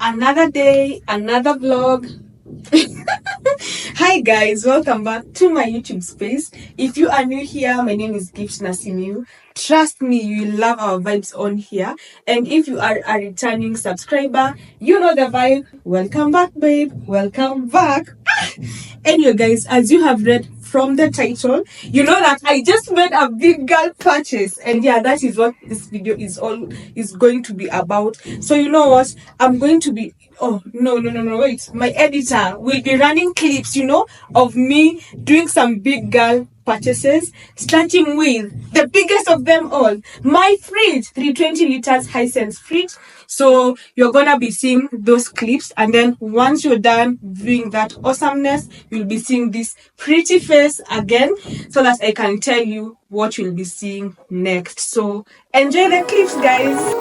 Another day, another vlog. Hi guys, welcome back to my YouTube space. If you are new here, my name is Gift Nasimiu. Trust me, you love our vibes on here. And if you are a returning subscriber, you know the vibe. Welcome back, babe. Welcome back. Anyway, guys, as you have read from the title, you know that I just made a big girl purchase, and yeah, that is what this video is going to be about. So you know what? I'm going to be wait. My editor will be running clips, of me doing some big girl purchases, starting with the biggest of them all, my fridge, 320 liters Hisense fridge. So you're gonna be seeing those clips, and then once you're done viewing that awesomeness, you'll be seeing this pretty face again, so that I can tell you what you'll be seeing next. So enjoy the clips, guys.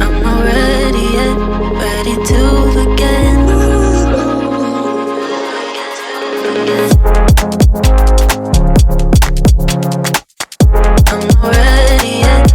I'm not ready yet, ready to forget. I'm not ready yet. I'm not ready yet.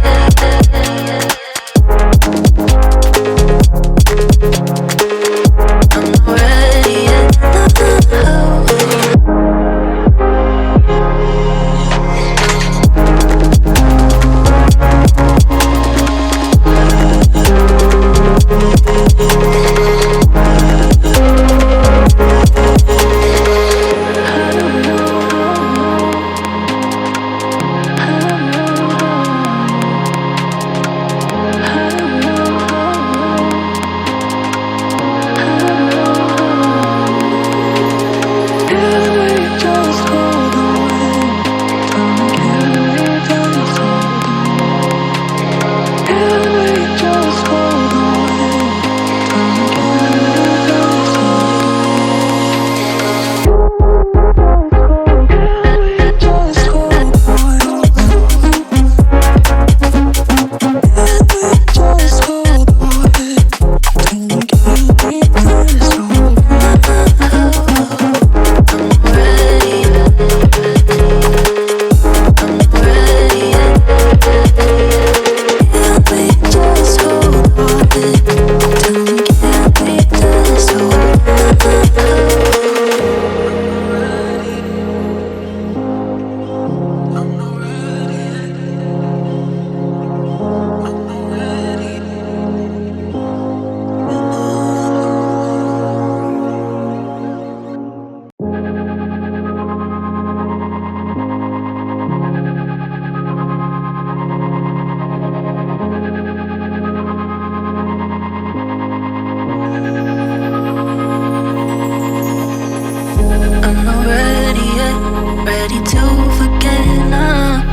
I'm not ready yet, ready to forget now.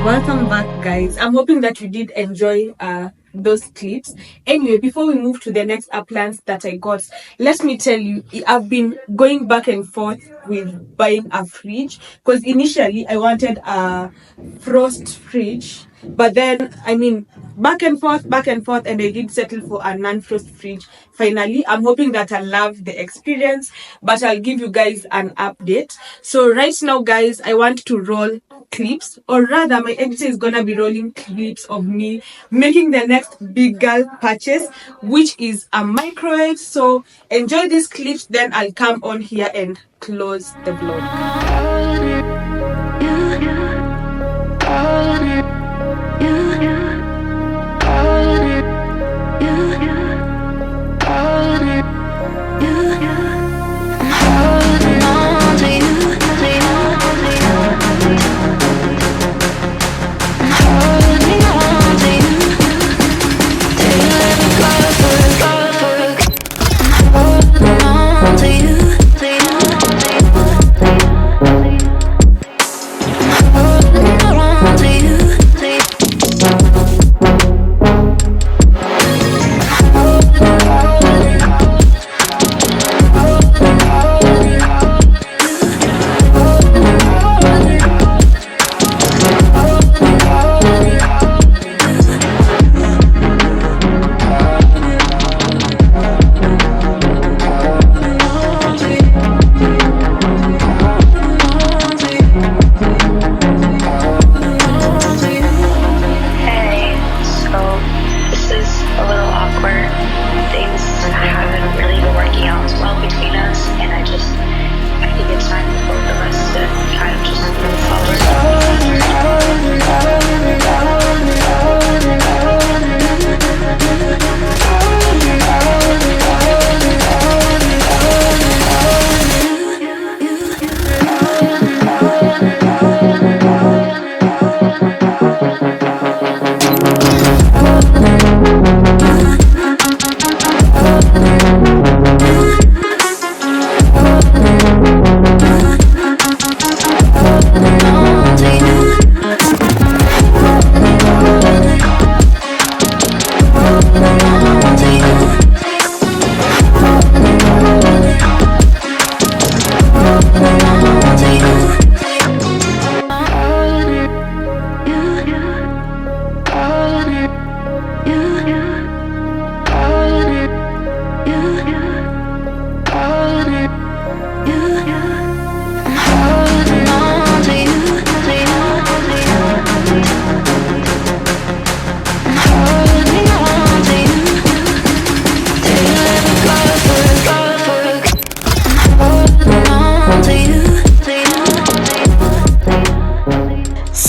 Welcome back, guys. I'm hoping that you did enjoy those clips. Anyway, before we move to the next plans that I got, let me tell you, I've been going back and forth with buying a fridge because initially I wanted a frost fridge, but then back and forth, and I did settle for a non-frost fridge. Finally, I'm hoping that I love the experience, but I'll give you guys an update. So right now, guys, I want to roll clips, or rather my editor is gonna be rolling clips of me making the next big girl purchase, which is a microwave. So enjoy these clips, then I'll come on here and close the vlog.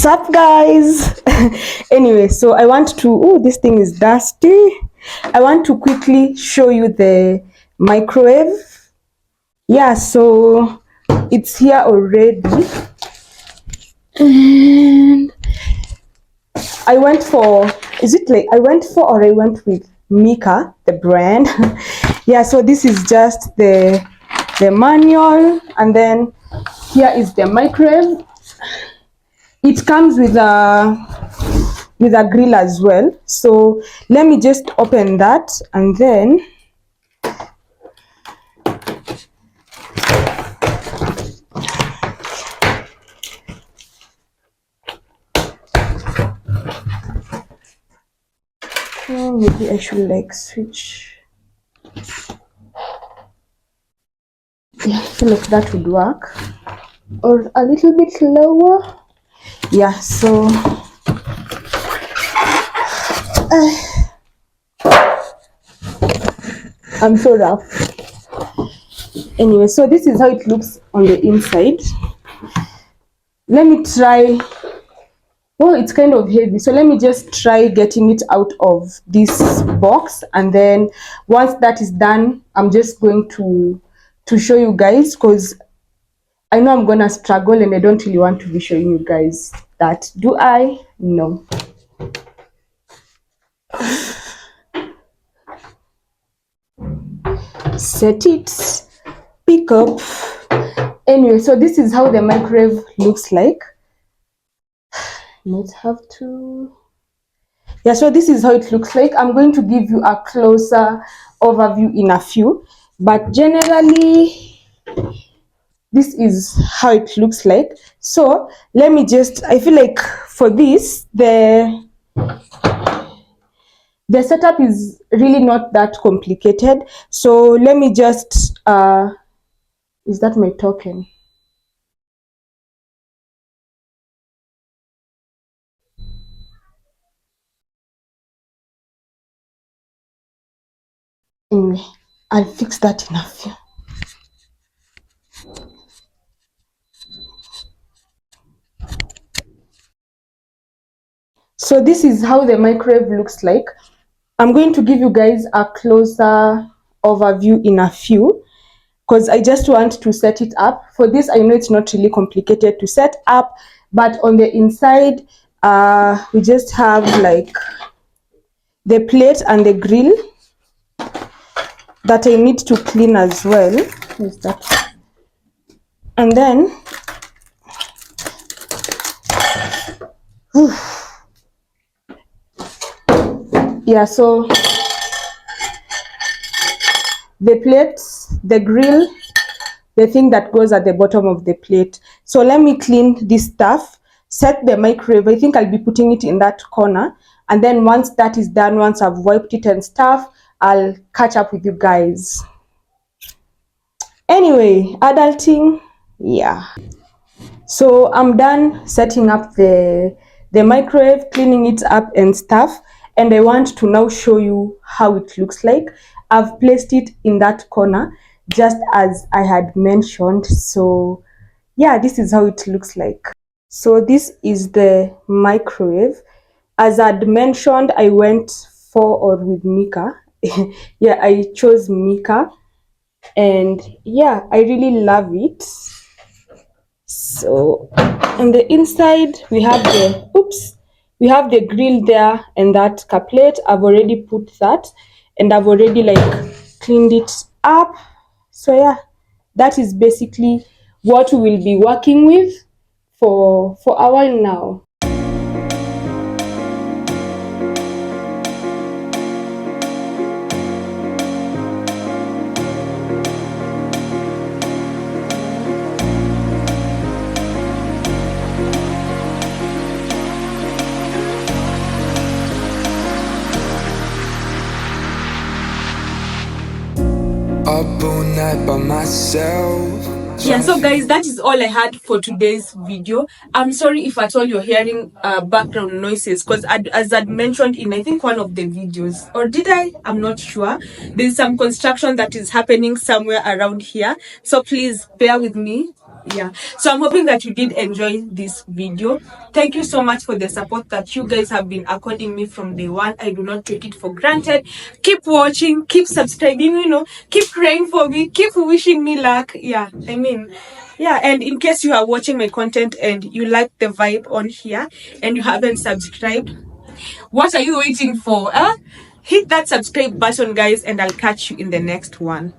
Sup guys. Anyway, so I want to, oh, this thing is dusty. I want to quickly show you the microwave. Yeah, so it's here already, and I went for, I went for, or I went with Mika, the brand. Yeah, so this is just the manual, and then here is the microwave. It comes with a grill as well. So let me just open that, and then maybe I should like switch. Yeah, I feel like that would work, or a little bit lower. Yeah, so I'm so rough. Anyway, so this is how it looks on the inside. Let me try. Well, it's kind of heavy, so let me just try getting it out of this box, and then once that is done, I'm just going to show you guys, because I know I'm gonna struggle and I don't really want to be showing you guys that. Do I? No. Set it, pick up. Anyway, so this is how the microwave looks like. Let's have to, yeah, so this is how it looks like. I'm going to give you a closer overview in a few, but generally this is how it looks like. So let me just, I feel like for this, the setup is really not that complicated. So let me just is that my token? Anyway, I'll fix that in a few. So this is how the microwave looks like. I'm going to give you guys a closer overview in a few, because I just want to set it up. For this, I know it's not really complicated to set up, but on the inside, we just have like the plate and the grill that I need to clean as well. Is that? And then yeah, so the plates, the grill, the thing that goes at the bottom of the plate. So let me clean this stuff, set the microwave. I think I'll be putting it in that corner, and then once that is done, once I've wiped it and stuff, I'll catch up with you guys. Anyway, adulting, yeah. So I'm done setting up the microwave, cleaning it up and stuff, and I want to now show you how it looks like. I've placed it in that corner just as I had mentioned. So yeah, this is how it looks like. So this is the microwave. As I'd mentioned, I went for or with Mika. Yeah, I chose Mika, and yeah, I really love it. So on the inside we have the grill there, and that plate, I've already put that, and I've already like cleaned it up. So yeah, that is basically what we will be working with for a while now. Up all night by myself. Yeah, so guys, that is all I had for today's video. I'm sorry if at all you're hearing background noises, because as I'd mentioned in I think one of the videos, or did I? I'm not sure. There's some construction that is happening somewhere around here, so please bear with me. Yeah, so I'm hoping that you did enjoy this video. Thank you so much for the support that you guys have been according me from day one. I do not take it for granted. Keep watching, keep subscribing, keep praying for me, keep wishing me luck. Yeah, I mean, yeah. And in case you are watching my content and you like the vibe on here and you haven't subscribed, what are you waiting for? Hit that subscribe button, guys, and I'll catch you in the next one.